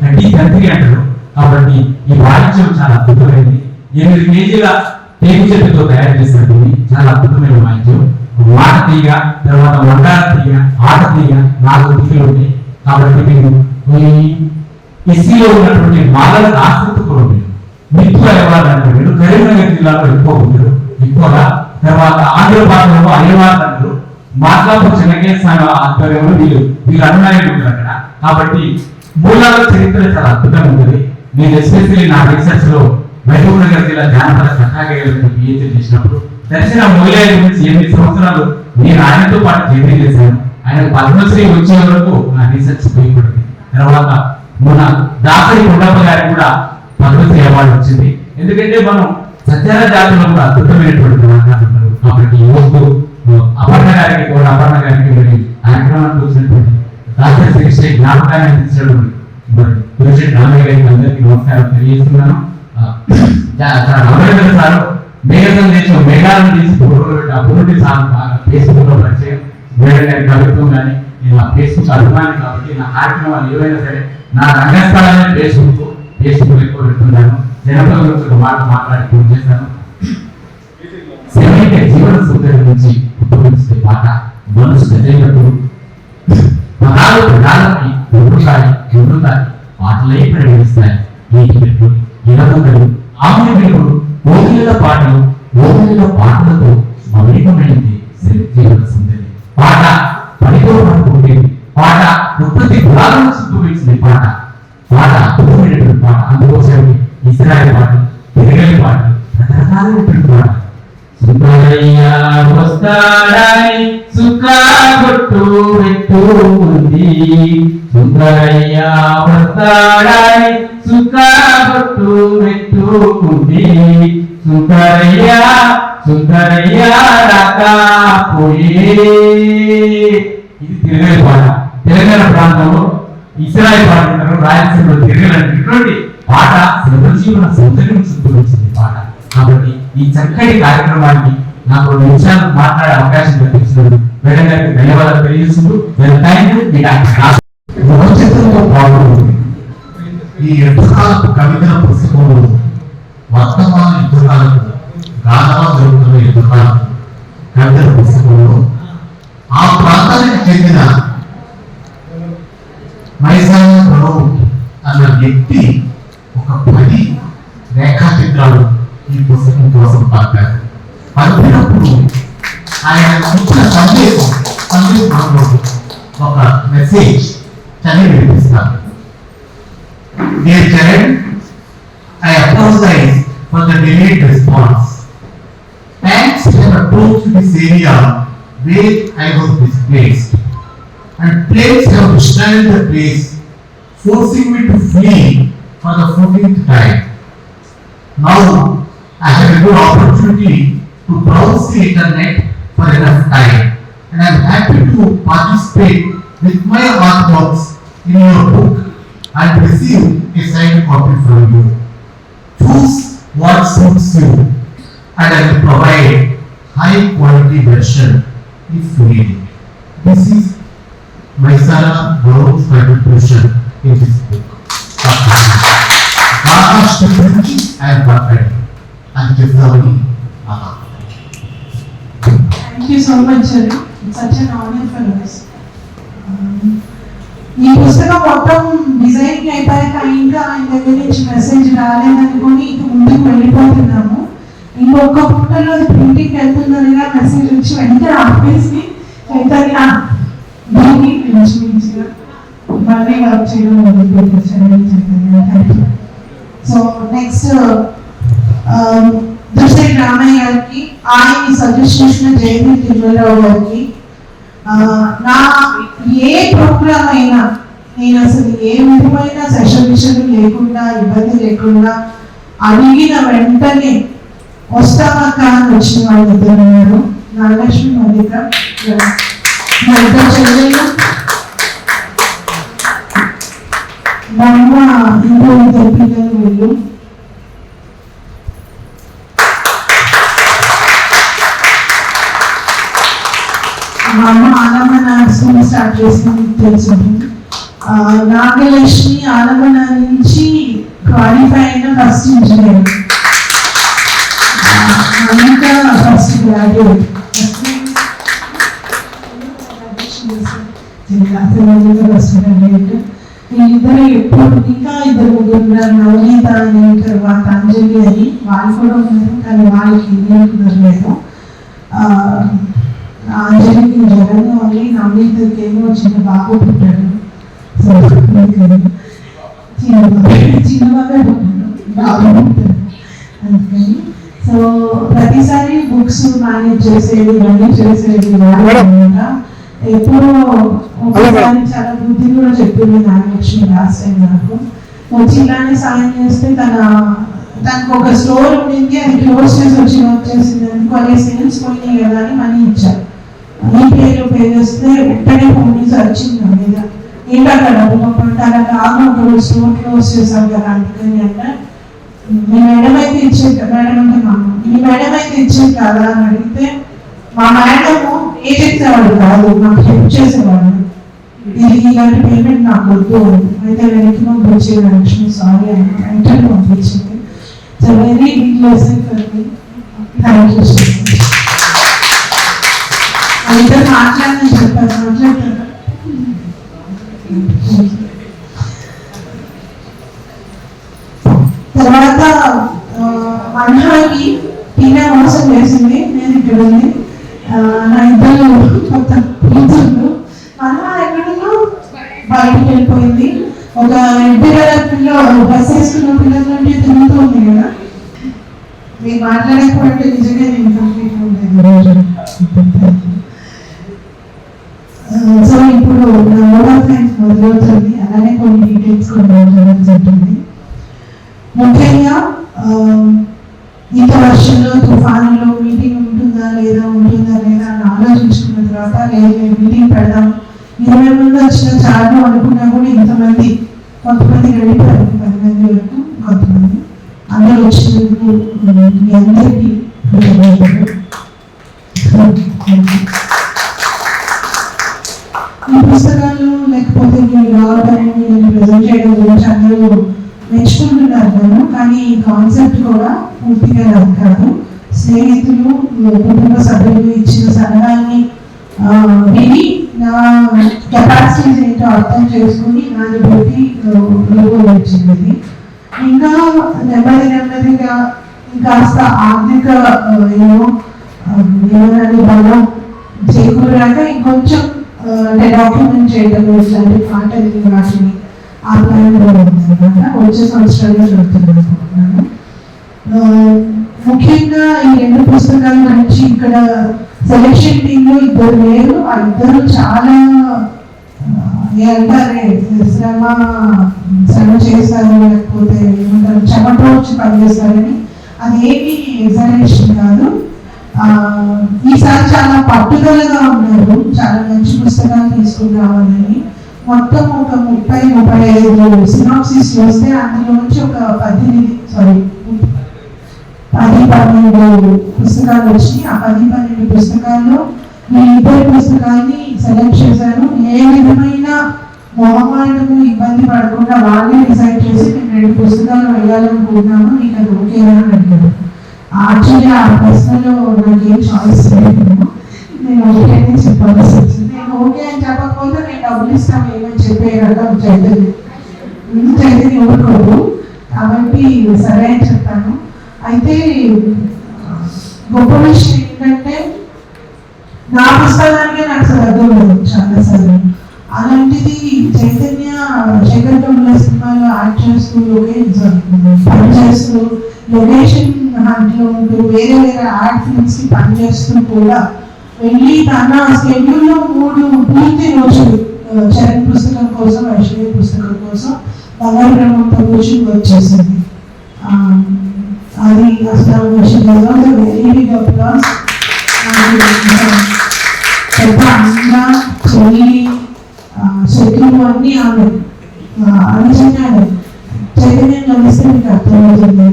Speaker 7: కడ్డీ తంత్రి అంటారు. కాబట్టి ఈ వాయిద్యం చాలా అద్భుతమైనది. 8 కేజీల టేకు చెట్టుతో తయారు చేసినట్టు చాలా అద్భుతమైన వాయిద్యం. మాట తీగ, తర్వాత వండాల తీగ, ఆట తీగ, 4 తీగలు ఉంటాయి. కాబట్టి మీరు ఎస్సీలో ఉన్నటువంటి మాలల ఆసక్తి కూడా ఉంది. మిత్తులు అయ్యవారు వీళ్ళు కరీంనగర్ జిల్లాలో ఎక్కువ ఉంటారు. ఎక్కువగా తర్వాత ఆంధ్రపాటలో అయ్యవారు అంటారు. మాట్లాపూర్ చెన్నకేశ్వర స్వామి ఆధ్వర్యంలో వీళ్ళు అనుమానం ఉంటారు అక్కడ. కాబట్టి మూలాల చరిత్ర చాలా అద్భుతంగా ఉంటుంది. నేను ఎస్పెషల్లీ నా రీసెర్చ్ లో మహబూబ్ నగర్ జిల్లా జానపద కథాగేయులకు పిహెచ్డీ చేసినప్పుడు దర్శన మూలయ్య గురించి 8 సంవత్సరాలు నేను ఆయనతో పాటు జర్నీ చేశాను. ఆయన పద్మశ్రీ వచ్చే వరకు నా రీసెర్చ్ ఉపయోగపడింది. తర్వాత మన దాసరి కొండప్ప గారికి కూడా పద్మశ్రీ అవార్డు వచ్చింది. ఎందుకంటే మనం సత్యాల జాతిలో కూడా అద్భుతమైనటువంటి కళాకారులు ఉన్నారు. కాబట్టి యువకు అపర్ణ గారికి కూడా కార్యక్రమానికి వచ్చినటువంటి దాసరి శ్రీ జ్ఞాపకాన్ని అందించినటువంటి పురుషుడు రామయ్య గారికి అందరికీ నమస్కారం తెలియజేస్తున్నాను. రమేంద్ర సార్ మేఘ సందేశం మేఘాలను తీసి పురుడి సార్ బాగా ఫేస్బుక్ లో పరిచయం. మేడం గారి కవిత్వం కానీ నేను ఆ ఫేస్బుక్ అభిమాని కాబట్టి నా కార్యక్రమాలు ఏవైనా సరే నా రంగస్థలాన్ని ఫేస్బుక్ ఎక్కువ పెడుతున్నాను. జనపద గురించి ఒక మాట మాట్లాడి పూర్తి చేశాను. శరీర జీవన సుందరి నుంచి ఉద్భవించే పాట మనసు గజైనప్పుడు పదాలు ప్రధానమై ఎదురుతాయి పాటలై ప్రవేశిస్తాయి. నీటి పెట్టు ఇరవలు ఆమెడు ఓగిల పాటలు పాటలతో మమేకమైంది జీవన సుందరి. పాట పనితో పడుకుంటేది, పాట ఉత్పత్తి గుణాలను సిద్ధమించింది. పాట అద్భుతమైనటువంటి పాట. అందుకోసం ఇస్రాయల్ పాటలు, తిరగలి పాటలు, రకరకాలైనటువంటి పాటలు. సుబ్బయ్య వస్తాడని సుఖా కొట్టు పెట్టు ఉంది, సుబ్బయ్య వస్తాడని సుఖా కొట్టు పెట్టు ఉంది, సుందరయ్య రాకపోయే. ఇది తిరగలి పాట. తెలంగాణ ప్రాంతంలో ఇస్రాయల్ పాట అంటారు, రాయలసీమలో తిరగలి ఇటువంటి పాట జీవన సౌందర్యం సిద్ధమించింది పాట. కాబట్టి ఈ చక్కటి కార్యక్రమానికి నాకు 2 నిమిషాలు మాట్లాడే అవకాశం కల్పించినందుకు మేడం గారికి ధన్యవాదాలు తెలియజేస్తూ భవిష్యత్తులో పాల్గొంది. ఈ యుద్ధకాలపు కవితల పుస్తకంలో వర్తమాన యుద్ధకాలకు గాథగా జరుగుతున్న యుద్ధకాలపు కవితల పుస్తకంలో ఆ ప్రాంతానికి చెందిన మైసాన్ ప్రణవ్ అన్న వ్యక్తి ఒక 10 రేఖాచిత్రాలు ఈ పుస్తకం కోసం పంపారు. పంపినప్పుడు ఆయన ఇచ్చిన సందేశం ఒక మెసేజ్ చదివి వినిపిస్తారు. Dear child, I apologize for the delayed response. Tanks have approached this area where I was displaced, and planes have destroyed the place, forcing me to flee for the 14th time. Now I have a good opportunity to browse the internet for enough time, and I am happy to
Speaker 8: to participate with my artworks in your book and receive a signed copy from you. Choose what suits you and I will provide high quality version if you need it. This is Maisara Gaur's contribution in this book. And perfect. And Tiffany.
Speaker 9: Thank you so much, sir. It's such an honor for us. ఈ పుస్తకం మొత్తం designing అయిపోయాక ఇంకా ఆయన దగ్గర నుంచి message రాలేదనుకొని ఇంక ముందుకు వెళ్ళిపోతున్నాము. ఇంకొక ఫోటోలో అది ప్రింటింగ్ వెళ్తుందనిగా మెసేజ్ వచ్చి వెంటనే ఆపేసి చైతన్య దీన్ని మంచిగా మళ్ళీ వర్క్ చేయడం మొదలుపెట్టారు చైతన్య. సో నెక్స్ట్ దుర్సేటి రామయ్య గారికి, ఆయన్ని సజెస్ట్ చేసిన జయవీర్ తిరుమలరావు గారికి, నా ఏ ప్రోగ్రామ్ అయినా నేను అసలు ఏ విధమైన సెషన్ లేకుండా ఇబ్బంది లేకుండా అడిగిన వెంటనే వస్తామక్క అని వచ్చిన వాళ్ళు ఇద్దరు ఉన్నారు. నాగలక్ష్మి, మల్లిక, మా ఇద్దరు చెల్లెలు, మా అమ్మ, ఇంకో ఇద్దరు పిల్లలు వీళ్ళు. మా అమ్మ ఆలమన స్కూల్ స్టార్ట్ చేసింది తెలుసు. నాగలక్ష్మి ఆలమన నుంచి క్వాలిఫై అయిన ఫస్ట్ ఇంజనీర్, ఇంకా ఫస్ట్ గ్రాడ్యుయేట్. వీళ్ళిద్దరు ఎప్పుడు ఇంకా ఇద్దరు ముగ్గురు, నవనీత అని, తర్వాత అంజలి అని, వాళ్ళు కూడా ఉన్నారు కానీ వాళ్ళకి ఏం కుదరలేదు. అంజలికి జ్వరం వల్ల, నవనీతకి ఏమో చిన్న బాబు పుట్టాడు. చిన్న బాబే పుట్టాడు, బాబు పుట్టాడు అందుకని. సో ప్రతిసారి బుక్స్ మేనేజ్ చేసేది, ఇవన్నీ చేసేది అనమాట. ఎప్పుడో ఒకసారి చాలా బుద్ధి కూడా చెప్పింది నాగలక్ష్మి లాస్ట్ టైం నాకు వచ్చి ఇలానే సాయం చేస్తే తనకు ఒక స్టోర్ ఉండింది, అది క్లోజ్ చేసి వచ్చేసింది అనుకో, అనే సేల్స్ పోయినాయి కదా అని మనీ ఇచ్చారు. ఈ పేరు పే చేస్తే వెంటనే ఫోన్ చేసి వచ్చింది నా మీద, ఏంటక్కడ డబ్బు పంపంటారా కాదు, ఒక స్టోర్ క్లోజ్ చేశాం కదా అందుకని అంటే, మీ మేడం అయితే ఇచ్చేది, మేడం అంటే మా మీ మేడం అయితే ఇచ్చేది కదా అని అడిగితే, మా మేడము ఏ చేసేవాడు కాదు, నాకు హెల్ప్ చేసేవాడు, ఇది ఇలాంటి పేమెంట్ నాకు వద్దు అయితే వెనక్కి పంపించేది లక్ష్మి, సారీ అని వెంటనే పంపించింది. So very big lesson for me. Thank you so much. ఇద్దరు మాట్లాడని చెప్పారు, మాట్లాడతారు. తర్వాత మన్హాకి టీనా మోసం చేసింది, నేను ఇక్కడ ఉంది. నా ఇద్దరు కొత్త కూతుర్లు, మన్హా ఎక్కడో బయటకు వెళ్ళిపోయింది. ఒక ఇంటి బస్ వేసుకున్న పిల్లల నుండి తిరుగుతూ ఉంది కదా. మీరు మాట్లాడకపోతే నిజంగా నేను కంప్లీట్ ఉండేది. సో ఇప్పుడు నా మోడల్ సైన్స్ మొదలవుతుంది, అలానే కొన్ని డీటెయిల్స్ కూడా మాట్లాడడం జరుగుతుంది. ముఖ్యంగా ఇంత వర్షంలో, తుఫానులో మీటింగ్ ఉంటుందా లేదా అని ఆలోచించుకున్న తర్వాత లేదు మీటింగ్ పెడదాం, 20 మంది వచ్చిన చాలు అనుకున్నా కూడా ఇంతమంది, కొంతమంది వెళ్ళిపోయారు 10 మంది వరకు, కొంతమంది అందరూ వచ్చినందుకు మీ అందరికీ ఈ పుస్తకాలు లేకపోతే మీరు రావడం, నేను ప్రజెంట్ చేయడం గురించి అందరూ మెచ్చుకుంటున్నారు కదా, కానీ ఈ కాన్సెప్ట్ కూడా పూర్తిగా నాకు కాదు. స్నేహితులు, కుటుంబ సభ్యులు ఇచ్చిన సలహాన్ని విని నా కెపాసిటీస్ ఏంటో అర్థం చేసుకుని నాది బట్టి వచ్చింది. ఇంకా నెమ్మదిగా ఇంకాస్త ఆర్థిక ఏమన్నా బలం చేకూరాక ఇంకొంచెం డాక్యుమెంట్ చేయడం ఇట్లాంటి పాటలు వాటిని ఆ ప్లాన్ ఉందన్నమాట. వచ్చే సంవత్సరాల్లో జరుగుతుందనుకుంటున్నాను. ముఖ్యంగా ఈ 2 పుస్తకాల గురించి ఇక్కడ సెలెక్షన్ టీంలో ఇద్దరు లేరు, ఆ ఇద్దరు చాలా శ్రమ చేశారు, లేకపోతే ఏమంటారు చెమటోడ్చి పనిచేస్తారని. అది ఏమి ఎగ్జామినేషన్ కాదు, ఈసారి చాలా పట్టుదలగా ఉన్నారు, చాలా మంచి పుస్తకాలు తీసుకుని రావాలని. మొత్తం ఒక 30-35 సినాప్సిస్ చూస్తే అందులో నుంచి ఒక 10-12 పుస్తకాలు వచ్చి ఆ 10-12 పుస్తకాల్లో ఈ 2 పుస్తకాన్ని సెలెక్ట్ చేశాను. ఏ విధమైన మొహమాటము ఇబ్బంది పడకుండా వాళ్ళే డిసైడ్ చేసి మేము 2 పుస్తకాలు వేయాలనుకుంటున్నాము, నీకు అది ఓకేనా అని అడిగారు. యాక్చువల్లీ ఆ ప్రశ్నలో నాకు ఏం చాయిస్ లేదు, నేను ఓకే అని చెప్పాల్సి వచ్చింది. నేను ఓకే అని చెప్పకపోతే నేను డబ్బులు ఇస్తాను ఏమని చెప్పేయగలగా చైతన్య ఊరుకోదు, కాబట్టి సరే అని చెప్పాను. అయితే గొప్ప విషయం ఏంటంటే నా పుస్తకానికే నాకు అసలు అర్థం లేదు చాలాసార్లు. అలాంటిది చైతన్య శేఖర్ కమల సినిమాలో యాక్ట్ చేస్తూ పనిచేస్తూ లొకేషన్ హంట్లో ఉంటూ వేరే వేరే యాడ్ ఫిల్మ్స్ కి పనిచేస్తూ కూడా వెళ్ళి తన స్కెడ్యూల్లో 3 పూర్తి రోజులు చరణ్ పుస్తకం కోసం, ఐశ్వర్య పుస్తకం కోసం బంగారు బ్రహ్మంతో కూర్చి వర్క్ చేసింది. అది అసలు వెరీ బిగ్ అప్లాస్. పెద్ద అన్న చెల్లి శత్రువు అన్నీ ఆమె అనిచిన్నాడు. చైతన్యం కలిస్తే మీకు అర్థమవుతుంది.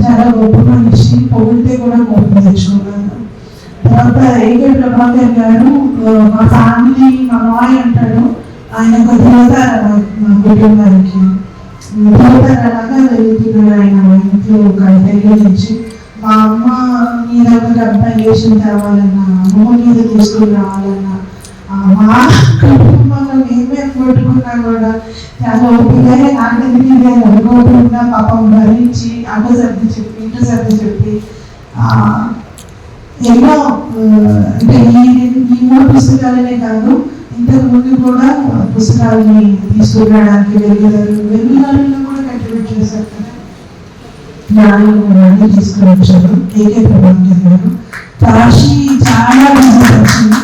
Speaker 9: చాలా గొప్ప మనిషి, పొగిడితే కూడా గొప్ప తెచ్చుకోగలరు. తర్వాత ఏకే ప్రభాకర్ గారు మా ఫ్యామిలీ, మా మాయ అంటాడు, ఆయన ఒక ధృవతార మా కుటుంబానికి. ధృవతారలాగా వెళ్తున్నాడు ఆయన మా ఇంట్లో ఒక తెలుగు నుంచి. మా అమ్మ మీద ఒక అబ్బాయి వేసిన తేవాలన్నా, అమ్మ మీద తీసుకుని రావాలన్నా, మా కుటుంబంలో ఏమేమి కొట్టుకున్నా కూడా చాలా ఓపికగా నాకెందుకు అనుకోకుండా పాపం భరించి అటు సర్ది చెప్పి ఇటు సర్ది చెప్పి ఎన్నో అంటే ఈ 3 పుస్తకాలనే కాదు ఇంతకు ముందు కూడా పుస్తకాలని తీసుకురావడానికి వెలుగుదారుల్లో కూడా కంట్రిబ్యూట్ చేశారు కదా. నాని తీసుకుని వచ్చారు. ఏకే ప్రభాకర్ గారు. కాశీ చాలా బిజీ వచ్చింది.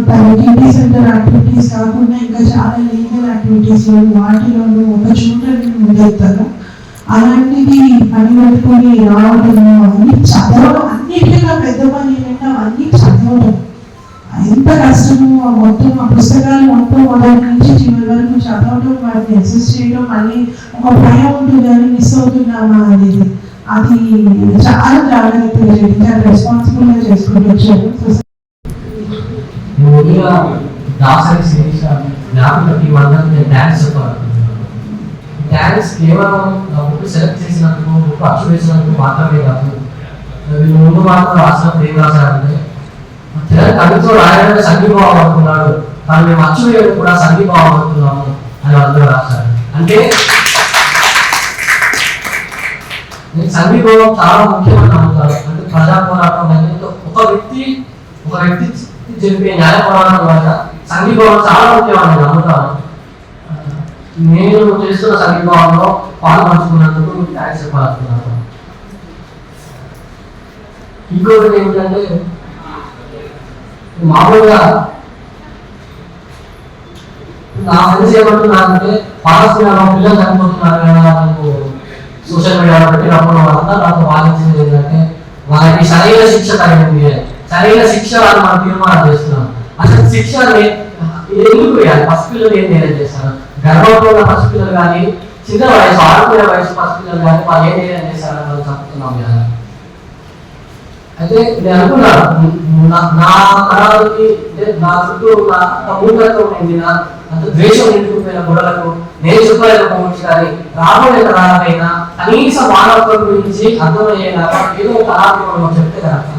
Speaker 9: కమ్యూనిటీ సెంటర్ యాక్టివిటీస్ కాకుండా ఇంకా చాలా లీగల్ యాక్టివిటీస్ వాటిలోనూ ఒక చోట ముందెత్తారు. అలాంటిది పని పెట్టుకొని రావడం, అన్ని చదవడం, అన్నిటికన్నా పెద్ద పని ఏంటంటే అవన్నీ చదవడం ఎంత కష్టము. మొత్తం ఆ పుస్తకాలు మొత్తం మొదటి నుంచి చివరి వరకు చదవడం, వాటిని అసెస్ చేయడం, మళ్ళీ ఒక భయం ఉంటుంది అని మిస్ అవుతున్నామా అనేది. అది చాలా జాగ్రత్తగా చేయడం, చాలా రెస్పాన్సిబుల్గా చేసుకుంటూ వచ్చారు.
Speaker 10: ముందుగా దాసరి శిరీష జ్ఞాపకం ఇవ్వాలని నేను థ్యాంక్స్ చెప్పాలనుకుంటున్నాను. థ్యాంక్స్ కేవలం బుక్ సెలెక్ట్ చేసినందుకు, బుక్ అచ్చు వేసినందుకు మాత్రమే కాదు, వీళ్ళు ముందు మాత్రం రాసినప్పుడు ఏం రాశారంటే కవితో రాయడానికి సంఘీభావం అనుకున్నాడు, కానీ మేము అచ్చు వేయడం కూడా సంఘీభావం అనుకున్నాము అని అందరూ రాశారు. అంటే నేను సంఘీభావం చాలా ముఖ్యమని నమ్ముతాను. అంటే ప్రజా పోరాటం అనేది ఒక వ్యక్తి జరిపే న్యాయ పోరాటం ద్వారా సంఘీభావం చాలా ముఖ్యమని నమ్ముతాను. నేను చేస్తున్న సంఘీభావంలో పాల్పంచుకున్నందుకు థ్యాంక్స్ చెప్పాలనుకున్నాను. ఇంకొకటి ఏమిటంటే మామూలుగా నా ఫ్రెండ్స్ ఏమంటున్నారంటే పాలస్తీనాలో పిల్లలు చనిపోతున్నారు కదా, నాకు సోషల్ మీడియాలో పెట్టినప్పుడు వాళ్ళంతా నాకు వాదించింది ఏంటంటే వాళ్ళకి సరైన శిక్ష తగిలింది, సరైన శిక్ష వాళ్ళు మనం తీర్మానం చేస్తున్నాం. అసలు శిక్ష ఎందుకు వేయాలి? పసిపిల్లలు ఏం నేరం చేస్తారు? గర్భంలో ఉన్న పసిపిల్లలు కానీ, చిన్న వయసు ఆడుకునే వయసు పసిపిల్లలు కానీ వాళ్ళు ఏం నేరం చేస్తారని మనం చెప్తున్నాం కదా. అయితే నేను అనుకున్నాను, నా తరాలకి నా చుట్టూ ఉన్న మూఢత్వం నిండిన అంత ద్వేషం నిండుకుపోయిన గొడవలకు నేను చెప్పలేకపోవచ్చు, కానీ రాబోయే తరాలకైనా కనీస మానవత్వం గురించి అర్థమయ్యేలాగా ఏదో ఒక ఆత్మీయం చెప్తే కనుక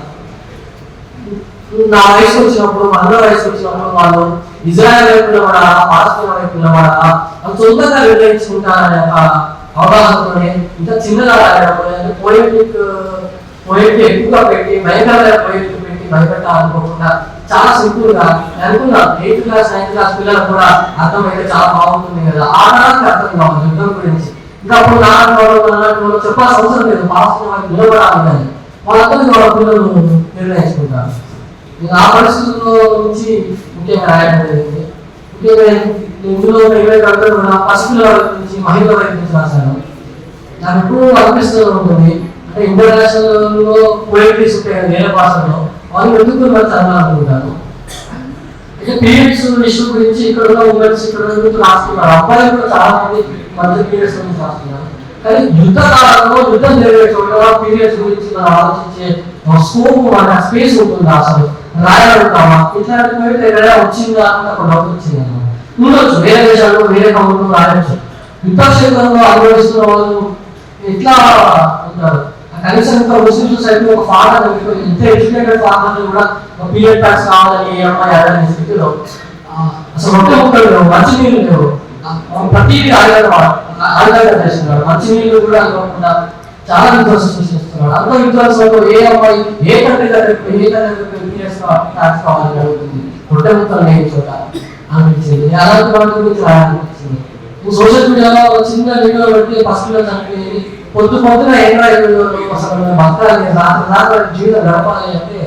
Speaker 10: నా వయసు వచ్చినప్పుడు, అందరూ వయసు వచ్చినప్పుడు వాళ్ళు ఇజ్రాయెల్ వైపు నిలబడాలా, పాలస్తీనా వైపు నిలబడాలా, వాళ్ళు సొంతంగా నిర్ణయించుకుంటారనే ఒక అవగాహనతోనే ఇంత చిన్నగా రాయడం, పోయిట్ ఎక్కువగా పెట్టి భయంకరమైన పోయిట్ పెట్టి భయపెట్టాలనుకోకుండా చాలా సింపుల్ గా అనుకున్నాను. 8th క్లాస్ 9th క్లాస్ పిల్లలకు కూడా అర్థమైతే చాలా బాగుంటుంది కదా. ఆ తరానికి అర్థం కావాలి యుద్ధం గురించి. ఇంకా అప్పుడు నాన్నవాళ్ళు చెప్పాల్సిన అవసరం లేదు, పాలస్తీనా వైపు నిలబడాలి కానీ వాళ్ళందరికీ వాళ్ళ పిల్లలు నిర్ణయించుకుంటారు. ఆ పరిస్థితుల్లో నుంచి ముఖ్యంగా రాయడం జరిగింది. ముఖ్యంగా ఇందులో 20 గంటలు పసిపిల్లల వైపు నుంచి, మహిళల వైపు నుంచి రాశాను. నాకు ఎప్పుడు అనిపిస్తూ ఉంటుంది, అంటే ఇంటర్నేషనల్ లో పోయిటరీస్ ఉంటాయి వేరే భాషల్లో, వాళ్ళు ఎందుకు మరి చదవాలనుకుంటారు. అయితే పీరియడ్స్ ఇష్యూ గురించి ఇక్కడ ఉన్న ఉమెన్స్ ఇక్కడ రాస్తున్నారు, అబ్బాయిలు కూడా చాలా మంది మధ్య పీరియడ్స్ గురించి రాస్తున్నారు. కానీ యుద్ధ కాలంలో యుద్ధం జరిగే చోట పీరియడ్స్ గురించి మనం ఆలోచించే స్కోప్ మన స్పేస్ ఉంటుందా, అసలు రాయగలుగుతామా, ఇట్లాంటి ఎక్కడైనా వచ్చిందా అని ఒక డౌట్ వచ్చింది అన్నమాట. ఉండొచ్చు వేరే దేశాల్లో వేరే కౌంట్లో రాయొచ్చు. యుద్ధ క్షేత్రంలో అనుభవిస్తున్న వాళ్ళు ఎట్లా ఉంటారు. కనీసం ఇంకా ముస్లిం సొసైటీ ఒక ఫాదర్ ఎంత ఎడ్యుకేటెడ్ ఫాదర్ కూడా పీరియడ్ ప్యాక్స్ కావాలని ఏ అమ్మాయి అడగని స్థితిలో అసలు ఒకే ఉంటాడు, మంచినీళ్ళు లేవు, ప్రతిదీ అడగడం చేస్తున్నారు, మంచినీళ్ళు కూడా అనుకోకుండా చాలా విధ్వంసం సృష్టిస్తున్నాడు. అంత విధ్వంసంలో ఏ అమ్మాయి ఏ కంట్రీ పీరియడ్స్ ప్యాక్స్ కావాలని అడుగుతుంది, రొట్టె ముక్కలు లేని చోట అనిపించింది. అలాంటి వాటి గురించి రాయాలనిపించింది. సోషల్ మీడియాలో చిన్న వీడియో పెట్టి ఫస్ట్ లో చనిపోయింది, పొద్దున అసలు బతకాలి, రాత్రి జీవితం గడపాలి అంటే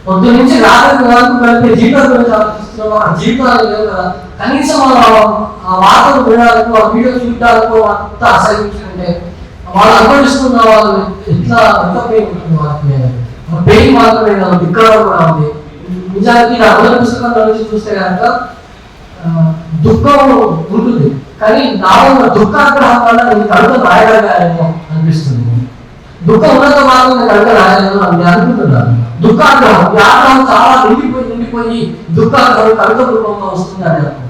Speaker 10: పొద్దు నుంచి రాత్రి వరకు కలిపే జీవితం గురించి ఆలోచిస్తున్నాం. ఆ జీవితాలు లేవు కదా, కనీసం ఆ వార్తలు వినడానికి ఆ వీడియో చూడడానికి అంత అసహించుకుంటే వాళ్ళు అనుభవిస్తున్న వాళ్ళు ఎట్లా ఎంత పెయిన్ ఉంటుంది వాళ్ళకి మీద. పెయిన్ మాత్రమే కాదు, దిక్కడం కూడా ఉంది. నిజానికి నా మొదటి పుస్తకంలో నుంచి చూస్తే కనుక దుఃఖం ఉంటుంది, కానీ నాలో దుఃఖాగ్రహం వల్ల నేను కవిత రాయగలిగానేమో అనిపిస్తుంది. దుఃఖం ఉన్నంత మాత్రం నేను కవిత రాయలేదు అని నేను అనుకుంటున్నాను. దుఃఖాగ్రహం, ఈ ఆగ్రహం చాలా నిండిపోయి దుఃఖాగ్రహం కవిత రూపంలో వస్తుంది అని అనుకుంటున్నాను.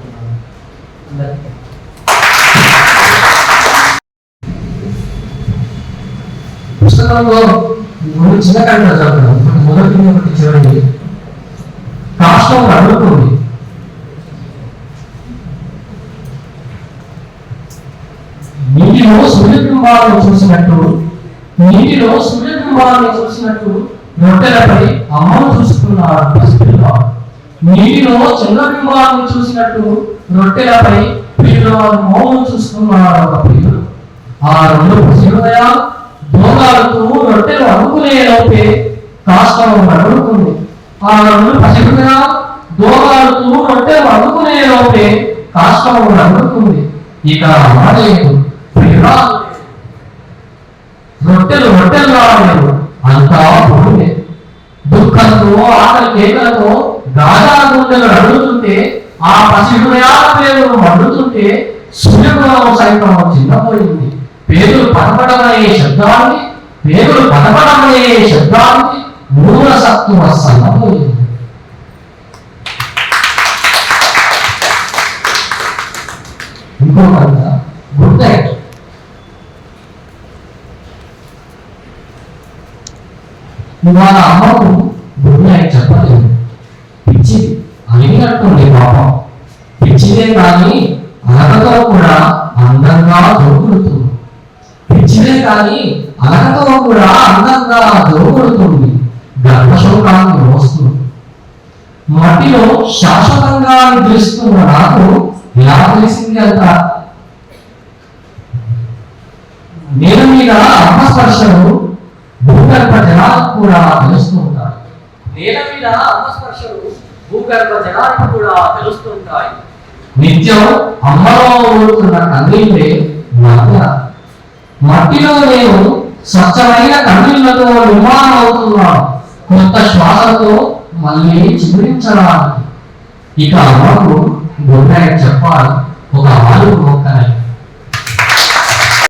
Speaker 10: పుస్తకంలో మూడు చిన్న కవితలు చదువుతున్నాను. మొదటి ఒకటి చివరి కాష్టం అడుగుతుంది. నీటిలో సూర్యబింబాలను చూసినట్టు రొట్టెలపై అమ్మను చూసుకున్నారు పసిపిల్లవాడు. నీటిలో చంద్రబింబాలను చూసినట్టు రొట్టెలపై పిల్లవాడు మౌనం చూసుకున్నారు ఒక పిల్లలు. ఆ రెండు పసిహృదయాలు భోగాలతో రొట్టెలు అనుకునే లోపే కాష్టం అడుగుతుంది. ఆ రెండు పసిహృదయాలు భోగాలతో రొట్టెలు అనుకునే లోపే కాష్టం అడుగుతుంది. ఇక మాటలేదు, రొట్టెలు రాలేవు, అంతా భూమి. దుఃఖంతో ఆకలి కేకలతో గాజా గుండెలు అడుగుతుంటే, ఆ పసిహృదయాల పేరు మండుతుంటే సూర్యగ్రహం సైతం చిన్నపోయింది. పేదలు పదపడమనే శబ్దానికి మూల సత్తువ సన్నపోయింది. ఇంకో కవిత గుడ్ నైట్. ఇవాళ అమ్మకు గుడ్ నైట్ చెప్పలేదు, పిచ్చిది అలిగినట్టుంది పాపం. పిచ్చిదే కానీ అలకతో కూడా అందంగా దొరుకుతుంది. పిచ్చిదే కానీ అలకతో కూడా అందంగా దొరుకుతుంది. గర్భశోకాన్ని మోస్తుంది. మట్టిలో శాశ్వతంగా నిద్రిస్తున్న నాకు ఎలా తెలిసింది అంత? నేల మీద అమ్మస్పర్శలు భూగర్భ జలాలకు కూడా తెలుస్తూ ఉంటాయి. నేల మీద అమ్మస్పర్శలు భూగర్భ జలాలకు కూడా తెలుస్తూ ఉంటాయి. నిత్యం అమ్మలో ఊరుతున్న కన్నీళ్ళే మధ్య. మట్టిలో నేను స్వచ్ఛమైన కన్నీళ్లతో నిర్మాణం అవుతున్నాను, కొత్త శ్వాసతో మళ్ళీ చిగురించడానికి. ఇక అమ్మకు గుడ్ నైట్